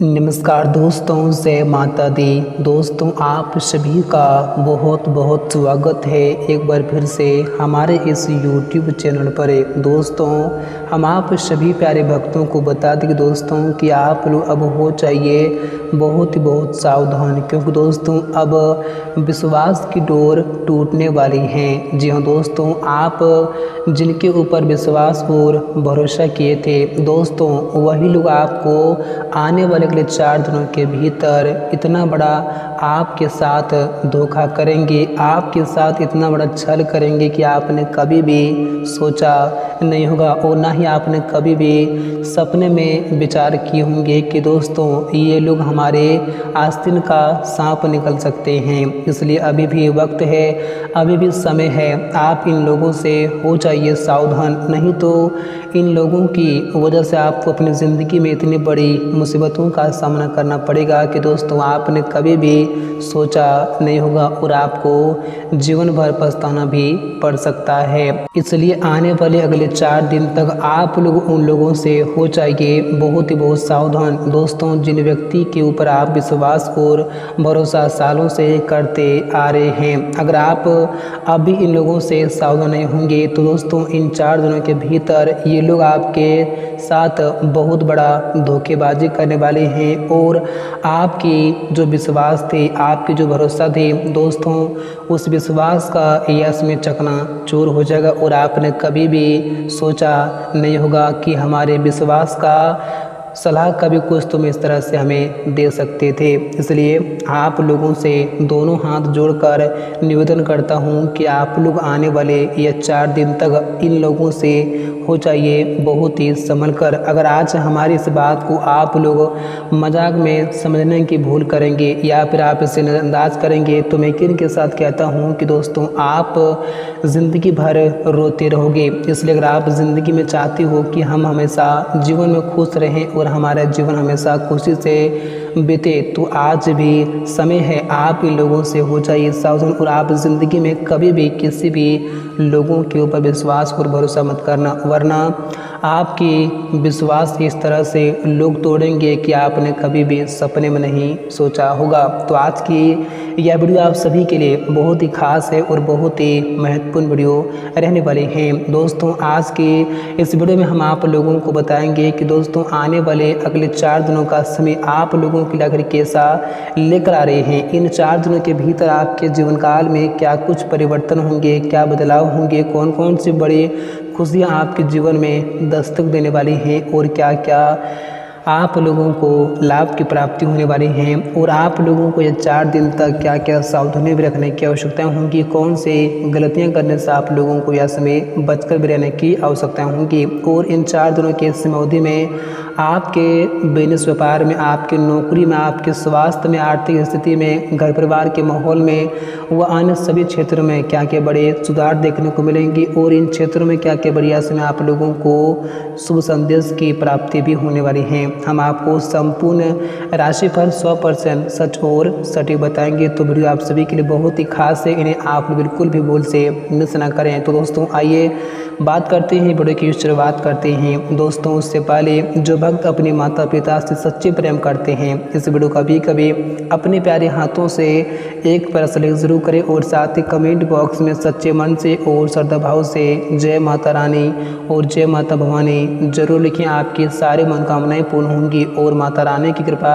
नमस्कार दोस्तों, जय माता दी। दोस्तों, आप सभी का बहुत बहुत स्वागत है एक बार फिर से हमारे इस YouTube चैनल पर। दोस्तों, हम आप सभी प्यारे भक्तों को बता दें दोस्तों कि आप लोग अब हो चाहिए बहुत ही बहुत सावधान, क्योंकि दोस्तों अब विश्वास की डोर टूटने वाली है। जी हाँ दोस्तों, आप जिनके ऊपर विश्वास और भरोसा किए थे दोस्तों, वही लोग आपको आने वाले अगले 4 दिनों के भीतर इतना बड़ा आपके साथ धोखा करेंगे, आपके साथ इतना बड़ा छल करेंगे कि आपने कभी भी सोचा नहीं होगा और ना ही आपने कभी भी सपने में विचार किए होंगे कि दोस्तों ये लोग हमारे आस्तीन का सांप निकल सकते हैं। इसलिए अभी भी वक्त है, अभी भी समय है, आप इन लोगों से हो जाइए सावधान, नहीं तो इन लोगों की वजह से आपको अपनी ज़िंदगी में इतनी बड़ी मुसीबतों का सामना करना पड़ेगा कि दोस्तों आपने कभी भी सोचा नहीं होगा और आपको जीवन भर पछताना भी पड़ सकता है। इसलिए आने वाले अगले 4 दिन तक आप लोग उन लोगों से हो जाइए बहुत ही बहुत सावधान। दोस्तों, जिन व्यक्ति के ऊपर आप विश्वास और भरोसा सालों से करते आ रहे हैं, अगर आप अभी इन लोगों से सावधान नहीं होंगे तो दोस्तों इन 4 दिनों के भीतर ये लोग आपके साथ बहुत बड़ा धोखेबाजी करने वाले हैं और आपकी जो विश्वास थे, आपकी जो भरोसा थे दोस्तों, उस विश्वास का यश में चकनाचूर हो जाएगा और आपने कभी भी सोचा नहीं होगा कि हमारे विश्वास का सलाह कभी कुछ तुम इस तरह से हमें दे सकते थे। इसलिए आप लोगों से दोनों हाथ जोड़कर निवेदन करता हूं कि आप लोग आने वाले ये 4 दिन तक इन लोगों से हो जाइए बहुत ही संभल कर। अगर आज हमारी इस बात को आप लोग मजाक में समझने की भूल करेंगे या फिर आप इसे नज़रअंदाज करेंगे तो मैं यकीन के साथ कहता हूँ कि दोस्तों आप ज़िंदगी भर रोते रहोगे। इसलिए अगर आप ज़िंदगी में चाहते हो कि हम हमेशा जीवन में खुश रहें और हमारा जीवन हमेशा खुशी से बीते तो आज भी समय है, आप इन लोगों से हो जाइए सावधान और आप ज़िंदगी में कभी भी किसी भी लोगों के ऊपर विश्वास और भरोसा मत करना, वरना आपकी विश्वास इस तरह से लोग तोड़ेंगे कि आपने कभी भी सपने में नहीं सोचा होगा। तो आज की यह वीडियो आप सभी के लिए बहुत ही खास है और बहुत ही महत्वपूर्ण वीडियो रहने वाली है। दोस्तों, आज की इस वीडियो में हम आप लोगों को बताएंगे कि दोस्तों आने वाले अगले 4 दिनों का समय आप लोगों के लिए आखिर कैसा लेकर आ रहे हैं। इन 4 दिनों के भीतर आपके जीवन काल में क्या कुछ परिवर्तन होंगे, क्या बदलाव होंगे, कौन कौन सी बड़ी खुशियाँ आपके जीवन में दस्तक देने वाली हैं और क्या क्या आप लोगों को लाभ की प्राप्ति होने वाली हैं और आप लोगों को ये 4 दिन तक क्या क्या सावधानी भी रखने की आवश्यकताएं होंगी, कौन से गलतियां करने से आप लोगों को यह समय बचकर भी रहने की आवश्यकताएं होंगी। और इन 4 दिनों की समय अवधि में आपके बिजनेस व्यापार में, आपके नौकरी में, आपके स्वास्थ्य में, आर्थिक स्थिति में, घर परिवार के माहौल में व अन्य सभी क्षेत्रों में क्या क्या बड़े सुधार देखने को मिलेंगे और इन क्षेत्रों में क्या क्या बढ़िया समय आप लोगों को शुभ संदेश की प्राप्ति भी होने वाली है। हम आपको संपूर्ण राशिफल 100% सच और सटीक बताएंगे, तो वीडियो आप सभी के लिए बहुत ही खास है, इन्हें आप बिल्कुल भी भूल से मिस ना करें। तो दोस्तों आइए बात करते हैं, वीडियो की शुरुआत करते हैं। दोस्तों, उससे पहले जो भक्त अपने माता पिता से सच्चे प्रेम करते हैं इस वीडियो का भी कभी अपने प्यारे हाथों से एक बार सेलेक्ट जरूर करें और साथ ही कमेंट बॉक्स में सच्चे मन से और श्रद्धा भाव से जय माता रानी और जय माता भवानी जरूर लिखें। आपकी सारी मनोकामनाएं पूर्ण होंगी और माता रानी की कृपा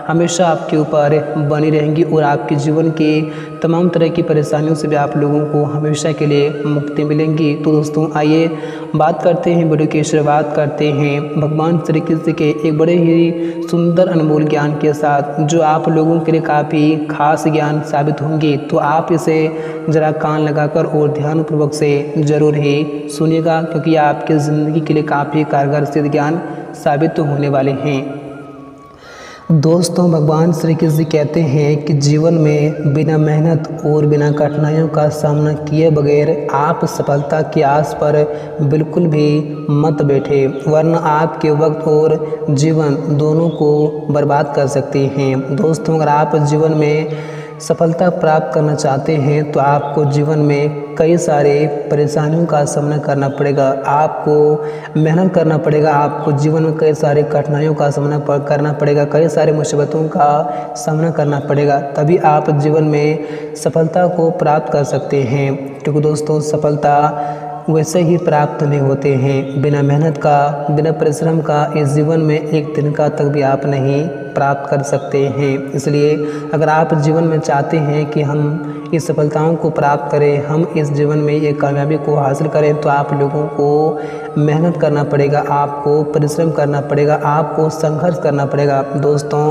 हमेशा आपके ऊपर बनी रहेंगी और आपके जीवन की तमाम तरह की परेशानियों से भी आप लोगों को हमेशा के लिए मुक्ति मिलेंगी। तो दोस्तों आइए बात करते हैं, वीडियो की शुरुआत करते हैं भगवान श्री कृष्ण के एक बड़े ही सुंदर अनमोल ज्ञान के साथ, जो आप लोगों के लिए काफ़ी खास ज्ञान साबित होंगे। तो आप इसे ज़रा कान लगाकर और ध्यानपूर्वक से ज़रूर ही सुनिएगा, क्योंकि आपके ज़िंदगी के लिए काफ़ी कारगर सिद्ध ज्ञान साबित होने वाले हैं। दोस्तों, भगवान श्री कृष्ण कहते हैं कि जीवन में बिना मेहनत और बिना कठिनाइयों का सामना किए बगैर आप सफलता की आस पर बिल्कुल भी मत बैठे, वरना आपके वक्त और जीवन दोनों को बर्बाद कर सकते हैं। दोस्तों, अगर आप जीवन में सफलता प्राप्त करना चाहते हैं तो आपको जीवन में कई सारे परेशानियों का सामना करना पड़ेगा। आपको मेहनत करना पड़ेगा, आपको जीवन में कई सारे कठिनाइयों का सामना करना पड़ेगा, कई सारे मुसीबतों का सामना करना पड़ेगा, तभी आप जीवन में सफलता को प्राप्त कर सकते हैं। क्योंकि दोस्तों सफलता वैसे ही प्राप्त नहीं होते हैं, बिना मेहनत का, बिना परिश्रम का इस जीवन में एक दिन का तक भी आप नहीं प्राप्त कर सकते हैं। इसलिए अगर आप जीवन में चाहते हैं कि हम इस सफलताओं को प्राप्त करें, हम इस जीवन में ये कामयाबी को हासिल करें, तो आप लोगों को मेहनत करना पड़ेगा, आपको परिश्रम करना पड़ेगा, आपको संघर्ष करना पड़ेगा। दोस्तों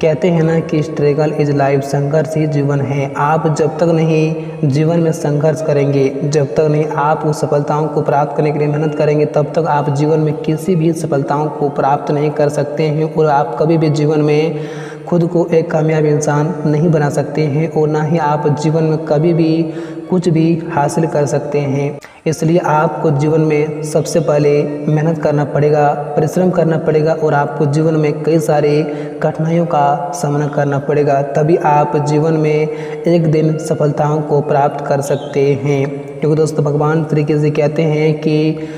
कहते हैं ना कि स्ट्रगल इज लाइफ, संघर्ष ही जीवन है। आप जब तक नहीं जीवन में संघर्ष करेंगे, जब तक नहीं आप उस सफलताओं को प्राप्त करने के लिए मेहनत करेंगे, तब तक आप जीवन में किसी भी सफलताओं को प्राप्त नहीं कर सकते हैं और आप कभी भी जीवन में खुद को एक कामयाब इंसान नहीं बना सकते हैं और ना ही आप जीवन में कभी भी कुछ भी हासिल कर सकते हैं। इसलिए आपको जीवन में सबसे पहले मेहनत करना पड़ेगा, परिश्रम करना पड़ेगा और आपको जीवन में कई सारे कठिनाइयों का सामना करना पड़ेगा, तभी आप जीवन में एक दिन सफलताओं को प्राप्त कर सकते हैं। क्योंकि दोस्तों भगवान तरीके से कहते हैं कि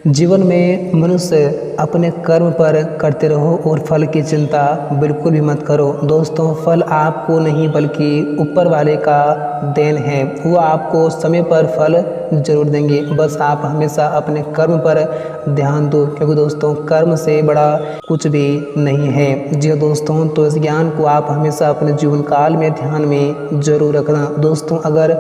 जीवन में मनुष्य अपने कर्म पर करते रहो और फल की चिंता बिल्कुल भी मत करो। दोस्तों फल आपको नहीं बल्कि ऊपर वाले का देन है, वो आपको समय पर फल जरूर देंगे, बस आप हमेशा अपने कर्म पर ध्यान दो, क्योंकि दोस्तों कर्म से बड़ा कुछ भी नहीं है। जी दोस्तों, तो इस ज्ञान को आप हमेशा अपने जीवन काल में ध्यान में जरूर रखना। दोस्तों अगर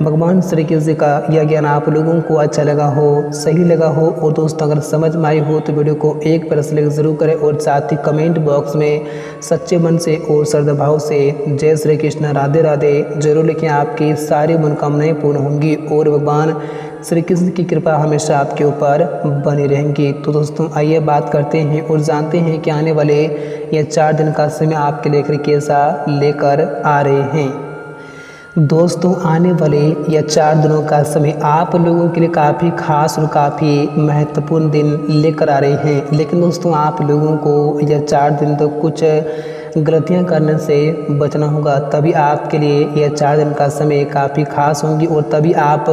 भगवान श्री कृष्ण का यह ज्ञान आप लोगों को अच्छा लगा हो, सही लगा हो और दोस्तों अगर समझ में आई हो तो वीडियो को एक बार लाइक जरूर करें और साथ ही कमेंट बॉक्स में सच्चे मन से और श्रद्धा भाव से जय श्री कृष्ण, राधे राधे जरूर लिखें। आपकी सारी मनोकामनाएं पूर्ण होंगी और भगवान श्री कृष्ण की कृपा हमेशा आपके ऊपर बनी रहेंगी। तो दोस्तों आइए बात करते हैं और जानते हैं कि आने वाले ये 4 दिन का समय आपके लेकर कैसा लेकर आ रहे हैं। दोस्तों आने वाले यह 4 दिनों का समय आप लोगों के लिए काफ़ी खास और काफ़ी महत्वपूर्ण दिन लेकर आ रहे हैं। लेकिन दोस्तों आप लोगों को यह 4 दिन तो कुछ गलतियां करने से बचना होगा, तभी आपके लिए यह 4 दिन का समय काफ़ी खास होंगी और तभी आप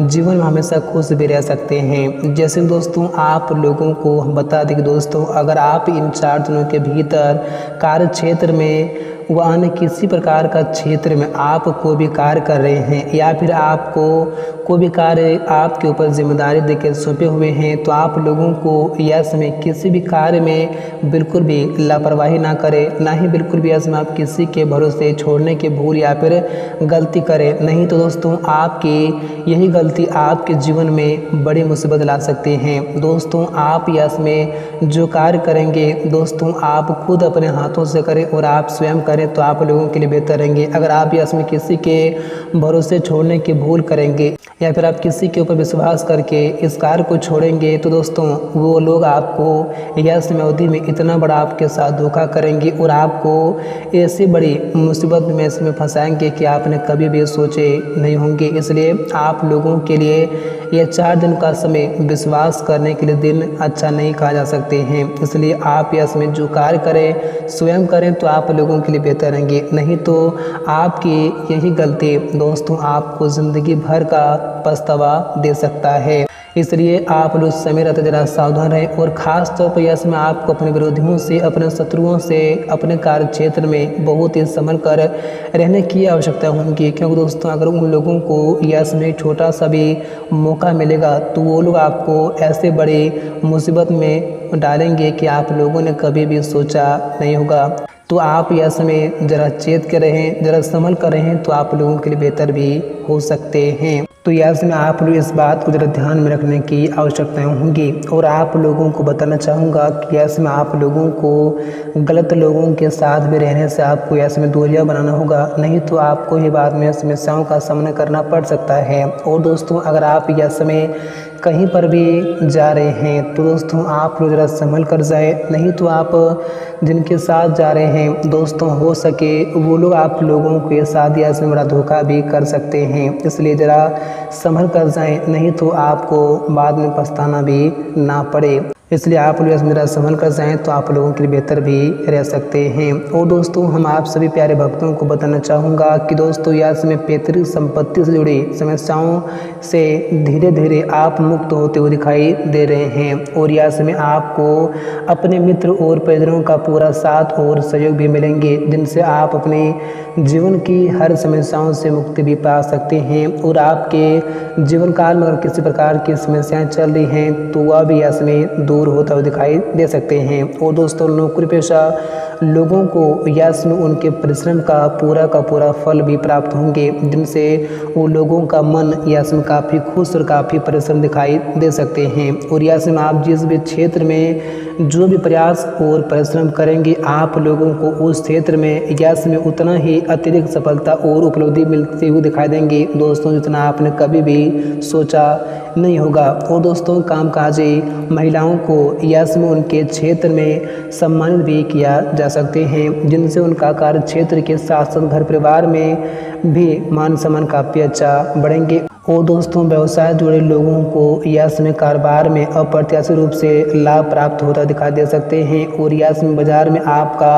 जीवन में हमेशा खुश भी रह सकते हैं। जैसे दोस्तों आप लोगों को बता दें कि दोस्तों अगर आप इन 4 दिनों के भीतर कार्य क्षेत्र में व अन्य किसी प्रकार का क्षेत्र में आप कोई भी कार्य कर रहे हैं या फिर आपको कोई भी कार्य आपके ऊपर जिम्मेदारी देकर सौंपे हुए हैं, तो आप लोगों को यह समय किसी भी कार्य में बिल्कुल भी लापरवाही ना करें, ना ही बिल्कुल भी इसमें आप किसी के भरोसे छोड़ने की भूल या फिर गलती करें। नहीं तो दोस्तों आपकी यही गलती आपके जीवन में बड़ी मुसीबत ला सकती हैं। दोस्तों आप इसमें जो कार्य करेंगे दोस्तों आप खुद अपने हाथों से करें और आप स्वयं करें तो आप लोगों के लिए बेहतर रहेंगे। अगर आप इसमें किसी के भरोसे छोड़ने की भूल करेंगे या फिर आप किसी के ऊपर विश्वास करके इस कार्य को छोड़ेंगे तो दोस्तों वो लोग आपको यह समय अवधि में इतना बड़ा आपके साथ धोखा करेंगे और आपको ऐसी बड़ी मुसीबत में इसमें फंसाएंगे कि आपने कभी भी सोचे नहीं होंगे। इसलिए आप लोगों के लिए यह 4 दिन का समय विश्वास करने के लिए दिन अच्छा नहीं कहा जा सकते हैं। इसलिए आप इसमें जो कार्य करें स्वयं करें तो आप लोगों के लिए बेहतर रहेंगे। नहीं तो आपकी यही गलती दोस्तों आपको ज़िंदगी भर का पछतावा दे सकता है। इसलिए आप लोग समय रहते जरा सावधान रहें और ख़ास तौर पर यह समय आपको अपने विरोधियों से, अपने शत्रुओं से, अपने कार्य क्षेत्र में बहुत ही संभल कर रहने की आवश्यकता होगी। क्योंकि दोस्तों अगर उन लोगों को यह समय छोटा सा भी मौका मिलेगा तो वो लोग आपको ऐसे बड़ी मुसीबत में डालेंगे कि आप लोगों ने कभी भी सोचा नहीं होगा। तो आप यह समय ज़रा चेत कर रहें, ज़रा संभल कर रहें तो आप लोगों के लिए बेहतर भी हो सकते हैं। तो यह समय आप लोग इस बात को ज़रा ध्यान में रखने की आवश्यकताएं होंगी और आप लोगों को बताना चाहूँगा कि यह समय आप लोगों को गलत लोगों के साथ भी रहने से आपको यह समय दूरियाँ बनाना होगा, नहीं तो आपको ही बाद में समस्याओं का सामना करना पड़ सकता है। और दोस्तों अगर आप यह समय कहीं पर भी जा रहे हैं तो दोस्तों आप लोग ज़रा संभल कर जाए, नहीं तो आप जिनके साथ जा रहे हैं दोस्तों हो सके वो लोग आप लोगों के साथ या इसमें बड़ा धोखा भी कर सकते हैं। इसलिए ज़रा संभल कर जाएं, नहीं तो आपको बाद में पछताना भी ना पड़े। इसलिए आप लोग इसमें ज़रा संभल कर जाएँ तो आप लोगों के लिए बेहतर भी रह सकते हैं। और दोस्तों हम आप सभी प्यारे भक्तों को बताना चाहूँगा कि दोस्तों यस में पैतृक संपत्ति से जुड़ी समस्याओं से धीरे धीरे आप मुक्त होते हुए दिखाई दे रहे हैं और यस में आपको अपने मित्र और परिजनों का पूरा साथ और सहयोग भी मिलेंगे, जिनसे आप अपने जीवन की हर समस्याओं से मुक्ति भी पा सकते हैं। और आपके जीवन काल में अगर किसी प्रकार की समस्याएं चल रही हैं तो वह भी यस में दूर होता हुआ दिखाई दे सकते हैं। और दोस्तों नौकरी पेशा लोगों को यस में उनके परिश्रम का पूरा फल भी प्राप्त होंगे, जिनसे वो लोगों का मन यस में काफ़ी खुश और काफ़ी परिश्रम दिखाई दे सकते हैं। और यस में आप जिस भी क्षेत्र में जो भी प्रयास और परिश्रम करेंगे आप लोगों को उस क्षेत्र में यस में उतना ही अतिरिक्त सफलता और उपलब्धि मिलती हुई दिखाई देंगी दोस्तों, जितना आपने कभी भी सोचा नहीं होगा। और दोस्तों कामकाजी महिलाओं को यस में उनके क्षेत्र में सम्मानित भी किया जा सकते हैं, जिनसे उनका कार्य क्षेत्र के साथ साथ घर परिवार में भी मान सम्मान काफ़ी अच्छा बढ़ेंगे। और दोस्तों व्यवसाय जुड़े लोगों को यस में कारोबार में अप्रत्याशित रूप से लाभ प्राप्त होता दिखाई दे सकते हैं और यस में बाजार में आपका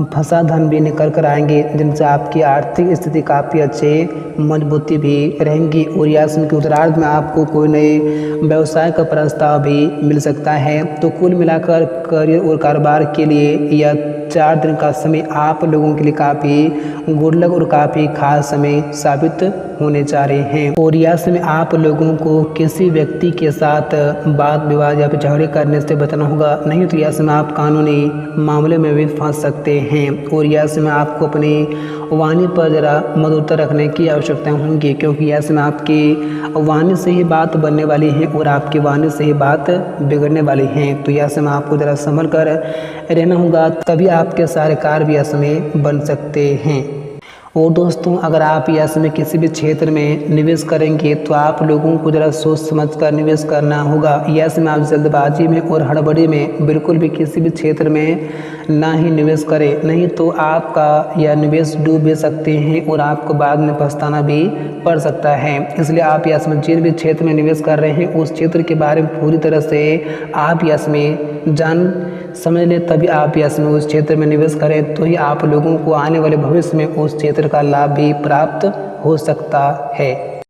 फंसा धन भी निकल कर आएंगे, जिनसे आपकी आर्थिक स्थिति काफ़ी अच्छे मजबूती भी रहेंगी। और यस में के उत्तरार्ध में आपको कोई नए व्यवसाय का प्रस्ताव भी मिल सकता है। तो कुल मिलाकर करियर और कारोबार के लिए यह 4 दिन का समय आप लोगों के लिए काफ़ी गुड लक और काफ़ी खास समय साबित होने जा रहे हैं। और यस में आप लोगों को किसी व्यक्ति के साथ वाद विवाद या फिर झगड़े करने से बचना होगा, नहीं तो यस में आप कानूनी मामले में भी फंस सकते हैं। और यस में आपको अपनी वाणी पर ज़रा मधुरता रखने की आवश्यकता होगी, क्योंकि यस में आपकी वाणी से ही बात बनने वाली है और आपकी वाणी से ही बात बिगड़ने वाली है। तो यस में आपको ज़रा संभल कर रहना होगा, तभी आपके सारे कार्य भी यस में बन सकते हैं। और दोस्तों अगर आप यस में किसी भी क्षेत्र में निवेश करेंगे तो आप लोगों को ज़रा सोच समझ कर निवेश करना होगा। यस में आप जल्दबाजी में और हड़बड़ी में बिल्कुल भी किसी भी क्षेत्र में ना ही निवेश करें, नहीं तो आपका यह निवेश डूब भी सकते हैं और आपको बाद में पछताना भी पड़ सकता है। इसलिए आप यस में जिस भी क्षेत्र में निवेश कर रहे हैं उस क्षेत्र के बारे में पूरी तरह से आप यस में जान समझ लें, तभी आप यस में उस क्षेत्र में निवेश करें, तो ही आप लोगों को आने वाले भविष्य में उस क्षेत्र का लाभ भी प्राप्त हो सकता है।